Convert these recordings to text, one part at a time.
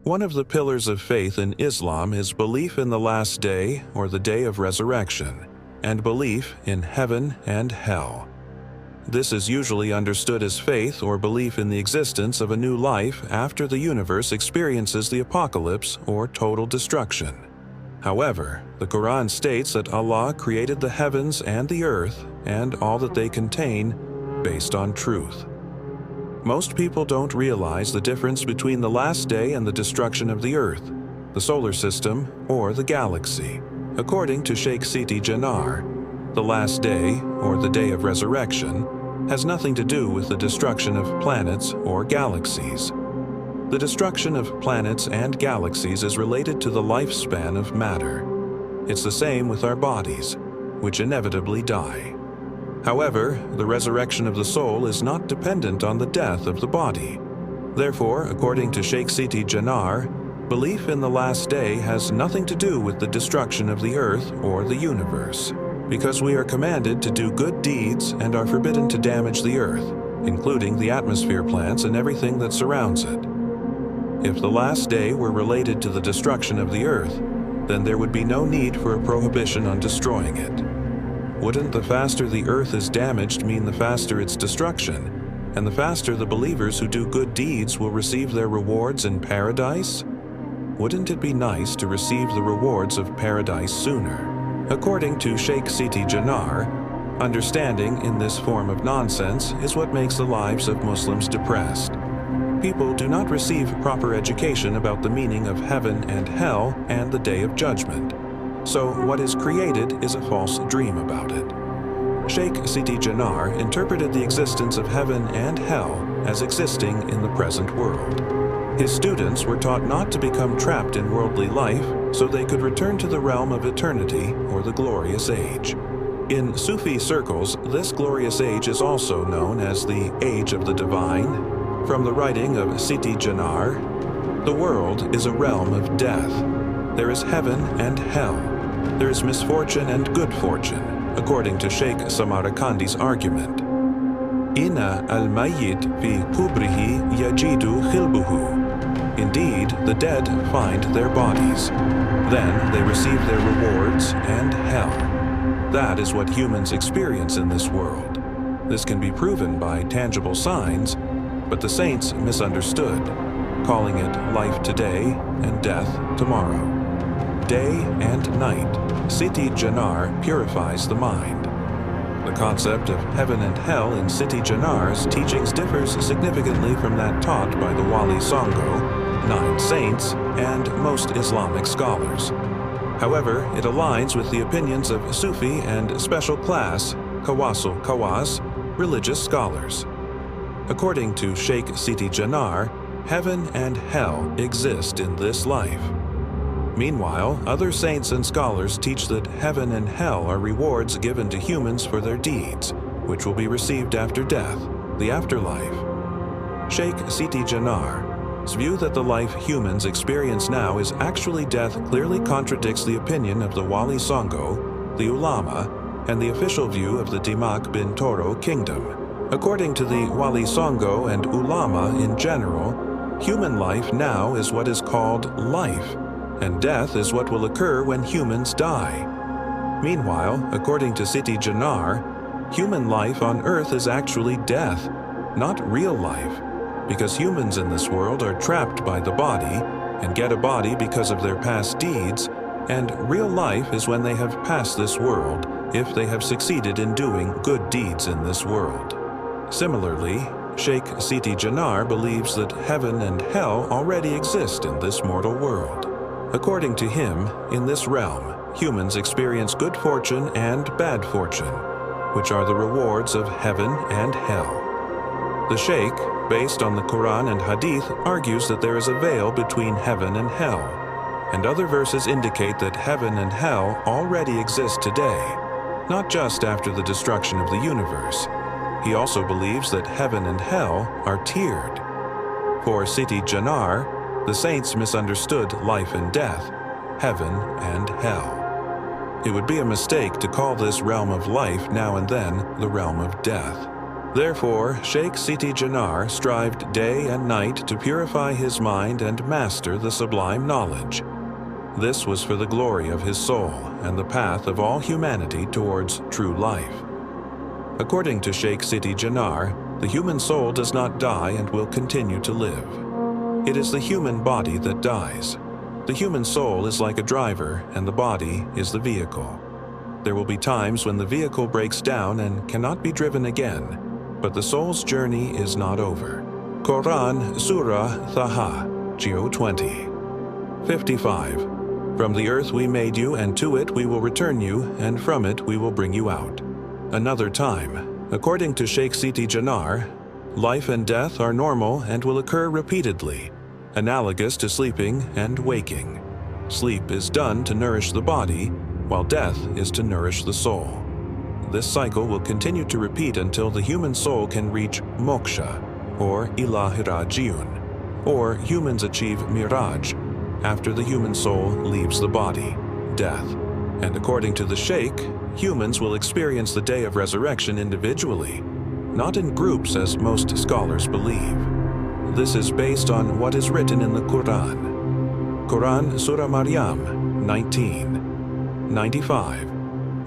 One of the pillars of faith in Islam is belief in the last day or the day of resurrection, and belief in heaven and hell. This is usually understood as faith or belief in the existence of a new life after the universe experiences the apocalypse or total destruction. However, the Quran states that Allah created the heavens and the earth and all that they contain based on truth. Most people don't realize the difference between the last day and the destruction of the earth, the solar system, or the galaxy. According to Sheikh Siti Jenar, the last day, or the day of resurrection, has nothing to do with the destruction of planets or galaxies. The destruction of planets and galaxies is related to the lifespan of matter. It's the same with our bodies, which inevitably die. However, the resurrection of the soul is not dependent on the death of the body. Therefore, according to Sheikh Siti Jenar, belief in the last day has nothing to do with the destruction of the earth or the universe, because we are commanded to do good deeds and are forbidden to damage the earth, including the atmosphere plants and everything that surrounds it. If the last day were related to the destruction of the earth, then there would be no need for a prohibition on destroying it. Wouldn't the faster the earth is damaged mean the faster its destruction, and the faster the believers who do good deeds will receive their rewards in paradise? Wouldn't it be nice to receive the rewards of paradise sooner? According to Sheikh Siti Jenar, understanding in this form of nonsense is what makes the lives of Muslims depressed. People do not receive proper education about the meaning of heaven and hell and the day of judgment. So what is created is a false dream about it. Sheikh Siti Jenar interpreted the existence of heaven and hell as existing in the present world. His students were taught not to become trapped in worldly life so they could return to the realm of eternity or the glorious age. In Sufi circles, this glorious age is also known as the Age of the Divine. From the writing of Siti Jenar, the world is a realm of death. There is heaven and hell. There is misfortune and good fortune, according to Sheikh Samarkandi's argument. Inna al-mayyit fi qubrihi yajidu khilbuhu. Indeed, the dead find their bodies. Then they receive their rewards and hell. That is what humans experience in this world. This can be proven by tangible signs, but the saints misunderstood, calling it life today and death tomorrow. Day and night, Siti Jenar purifies the mind. The concept of heaven and hell in Siti Jenar's teachings differs significantly from that taught by the Wali Songo, 9 saints, and most Islamic scholars. However, it aligns with the opinions of Sufi and special class, Kawasul Kawas, religious scholars. According to Sheikh Siti Jenar, heaven and hell exist in this life. Meanwhile, other saints and scholars teach that heaven and hell are rewards given to humans for their deeds, which will be received after death, the afterlife. Sheikh Siti Jenar's view that the life humans experience now is actually death clearly contradicts the opinion of the Wali Songo, the ulama, and the official view of the Dimak bin Toro kingdom. According to the Wali Songo and ulama in general, human life now is what is called life, and death is what will occur when humans die. Meanwhile, according to Siti Jenar, human life on earth is actually death, not real life, because humans in this world are trapped by the body and get a body because of their past deeds, and real life is when they have passed this world if they have succeeded in doing good deeds in this world. Similarly, Sheikh Siti Jenar believes that heaven and hell already exist in this mortal world. According to him, in this realm, humans experience good fortune and bad fortune, which are the rewards of heaven and hell. The Sheikh, based on the Quran and Hadith, argues that there is a veil between heaven and hell, and other verses indicate that heaven and hell already exist today, not just after the destruction of the universe. He also believes that heaven and hell are tiered. For Siti Jenar, the saints misunderstood life and death, heaven and hell. It would be a mistake to call this realm of life now and then the realm of death. Therefore, Sheikh Siti Jenar strived day and night to purify his mind and master the sublime knowledge. This was for the glory of his soul and the path of all humanity towards true life. According to Sheikh Siti Jenar, the human soul does not die and will continue to live. It is the human body that dies. The human soul is like a driver, and the body is the vehicle. There will be times when the vehicle breaks down and cannot be driven again, but the soul's journey is not over. Quran, Surah Taha, Geo 20. 55. From the earth we made you, and to it we will return you, and from it we will bring you out. Another time. According to Sheikh Siti Jenar, life and death are normal and will occur repeatedly, analogous to sleeping and waking. Sleep is done to nourish the body, while death is to nourish the soul. This cycle will continue to repeat until the human soul can reach moksha, or ilahi rajiun, or humans achieve miraj, after the human soul leaves the body, death. And according to the Sheikh, humans will experience the day of resurrection individually, not in groups as most scholars believe. This is based on what is written in the Quran. Quran, Surah Maryam, 19. 95.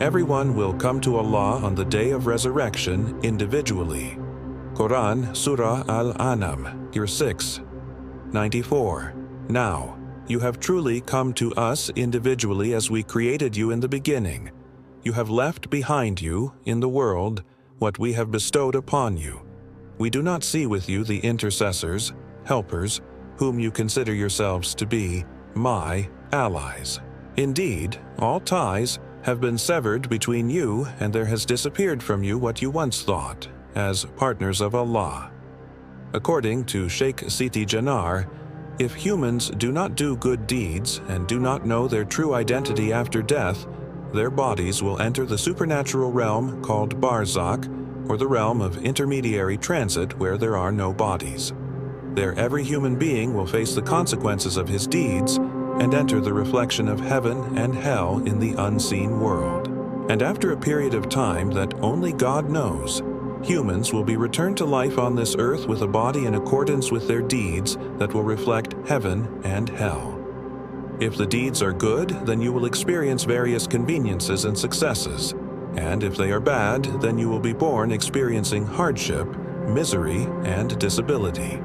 Everyone will come to Allah on the day of resurrection individually. Quran, Surah Al-An'am, Year 6. 94. Now, you have truly come to us individually as we created you in the beginning. You have left behind you, in the world, what we have bestowed upon you. We do not see with you the intercessors, helpers, whom you consider yourselves to be my allies. Indeed, all ties have been severed between you, and there has disappeared from you what you once thought, as partners of Allah. According to Sheikh Siti Jenar, if humans do not do good deeds and do not know their true identity after death, their bodies will enter the supernatural realm called Barzakh, or the realm of intermediary transit where there are no bodies. There every human being will face the consequences of his deeds and enter the reflection of heaven and hell in the unseen world. And after a period of time that only God knows, humans will be returned to life on this earth with a body in accordance with their deeds that will reflect heaven and hell. If the deeds are good, then you will experience various conveniences and successes. And if they are bad, then you will be born experiencing hardship, misery, and disability.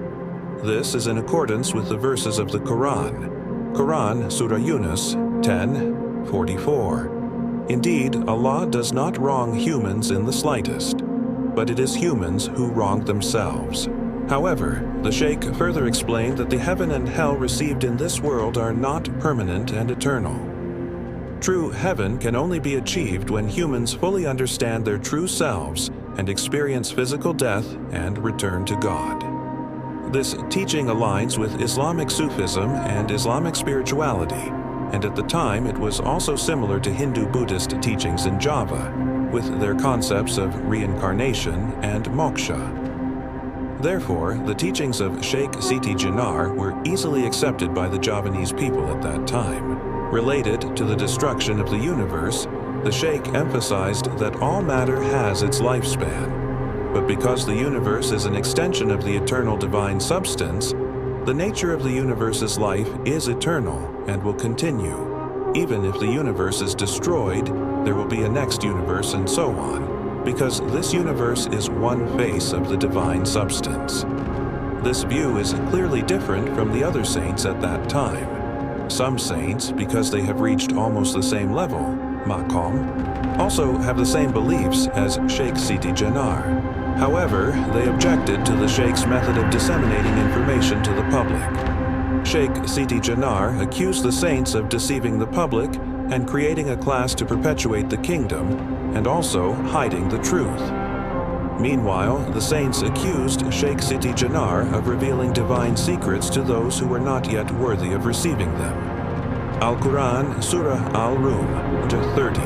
This is in accordance with the verses of the Quran. Quran, Surah Yunus, 10:44. Indeed, Allah does not wrong humans in the slightest, but it is humans who wrong themselves. However, the Sheikh further explained that the heaven and hell received in this world are not permanent and eternal. True heaven can only be achieved when humans fully understand their true selves and experience physical death and return to God. This teaching aligns with Islamic Sufism and Islamic spirituality, and at the time it was also similar to Hindu-Buddhist teachings in Java, with their concepts of reincarnation and moksha. Therefore, the teachings of Sheikh Siti Jenar were easily accepted by the Javanese people at that time. Related to the destruction of the universe, the Sheikh emphasized that all matter has its lifespan. But because the universe is an extension of the eternal divine substance, the nature of the universe's life is eternal and will continue. Even if the universe is destroyed, there will be a next universe and so on, because this universe is one face of the divine substance. This view is clearly different from the other saints at that time. Some saints, because they have reached almost the same level, maqam, also have the same beliefs as Sheikh Siti Jenar. However, they objected to the Sheikh's method of disseminating information to the public. Sheikh Siti Jenar accused the saints of deceiving the public and creating a class to perpetuate the kingdom, and also hiding the truth. Meanwhile, the saints accused Sheikh Siti Jenar of revealing divine secrets to those who were not yet worthy of receiving them. Al-Quran, Surah Al-Rum, 30,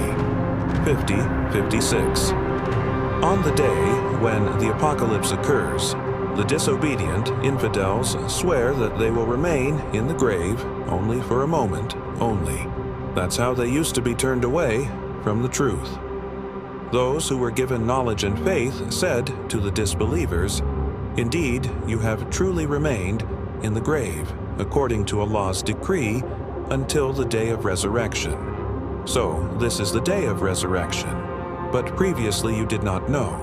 50, 56. On the day when the apocalypse occurs, the disobedient infidels swear that they will remain in the grave only for a moment only. That's how they used to be turned away from the truth. Those who were given knowledge and faith said to the disbelievers, "Indeed, you have truly remained in the grave, according to Allah's decree, until the day of resurrection. So this is the day of resurrection, but previously you did not know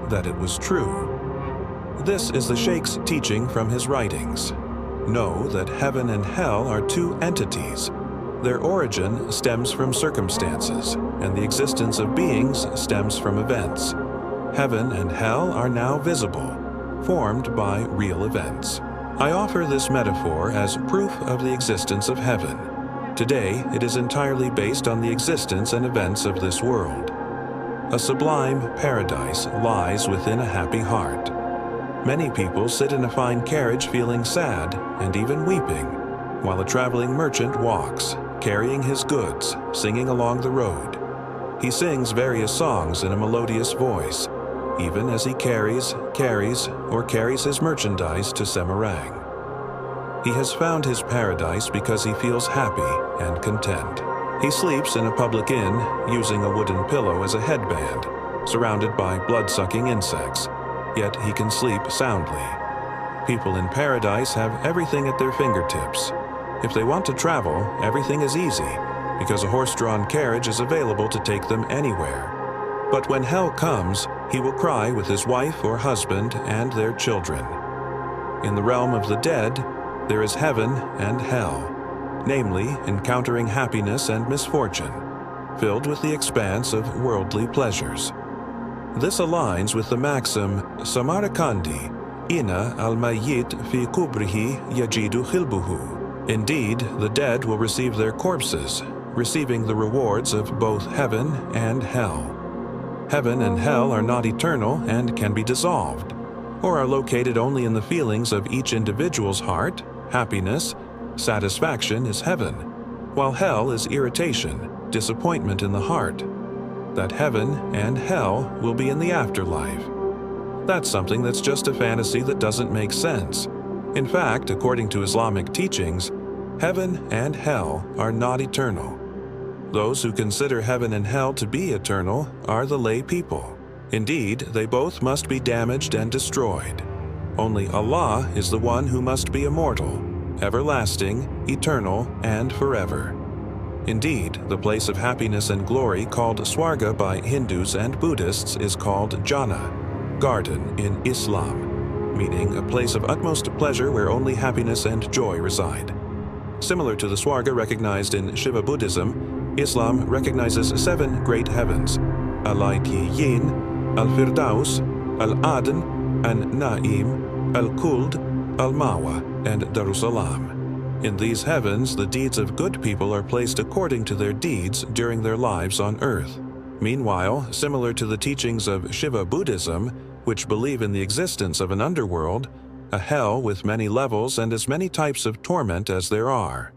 that it was true." This is the Sheikh's teaching from his writings. Know that heaven and hell are two entities. Their origin stems from circumstances, and the existence of beings stems from events. Heaven and hell are now visible, formed by real events. I offer this metaphor as proof of the existence of heaven. Today, it is entirely based on the existence and events of this world. A sublime paradise lies within a happy heart. Many people sit in a fine carriage feeling sad and even weeping, while a traveling merchant walks, carrying his goods, singing along the road. He sings various songs in a melodious voice, even as he carries his merchandise to Semarang. He has found his paradise because he feels happy and content. He sleeps in a public inn using a wooden pillow as a headband, surrounded by blood-sucking insects, yet he can sleep soundly. People in paradise have everything at their fingertips. If they want to travel, everything is easy, because a horse-drawn carriage is available to take them anywhere. But when hell comes, he will cry with his wife or husband and their children. In the realm of the dead, there is heaven and hell, namely encountering happiness and misfortune, filled with the expanse of worldly pleasures. This aligns with the maxim, Samarakandi, Ina al-Mayyit fi kubrihi yajidu khilbuhu. Indeed, the dead will receive their corpses, receiving the rewards of both heaven and hell. Heaven and hell are not eternal and can be dissolved, or are located only in the feelings of each individual's heart. Happiness, satisfaction is heaven, while hell is irritation, disappointment in the heart. That heaven and hell will be in the afterlife. That's something that's just a fantasy that doesn't make sense. In fact, according to Islamic teachings, heaven and hell are not eternal. Those who consider heaven and hell to be eternal are the lay people. Indeed, they both must be damaged and destroyed. Only Allah is the one who must be immortal, everlasting, eternal, and forever. Indeed, the place of happiness and glory called Swarga by Hindus and Buddhists is called Jannah, garden in Islam, meaning a place of utmost pleasure where only happiness and joy reside. Similar to the Swarga recognized in Shiva Buddhism, Islam recognizes 7 great heavens: Al-Laytiyin, Al-Firdaus, Al-Aden, An-Na'im, Al-Khuld, Al-Mawa, and Darussalam. In these heavens, the deeds of good people are placed according to their deeds during their lives on earth. Meanwhile, similar to the teachings of Shiva Buddhism, which believe in the existence of an underworld, a hell with many levels and as many types of torment as there are.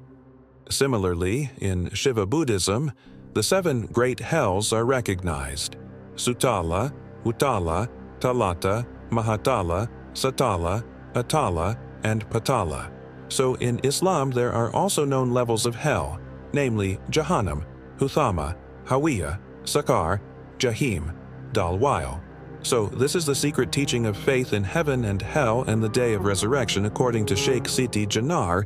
Similarly, in Shiva Buddhism, the 7 great hells are recognized: Sutala, Utala, Talata, Mahatala, Satala, Atala, and Patala. So in Islam there are also known levels of hell, namely Jahannam, Huthama, Hawiya, Sakar, Jahim, Dalwile. So this is the secret teaching of faith in heaven and hell and the day of resurrection according to Sheikh Siti Jenar,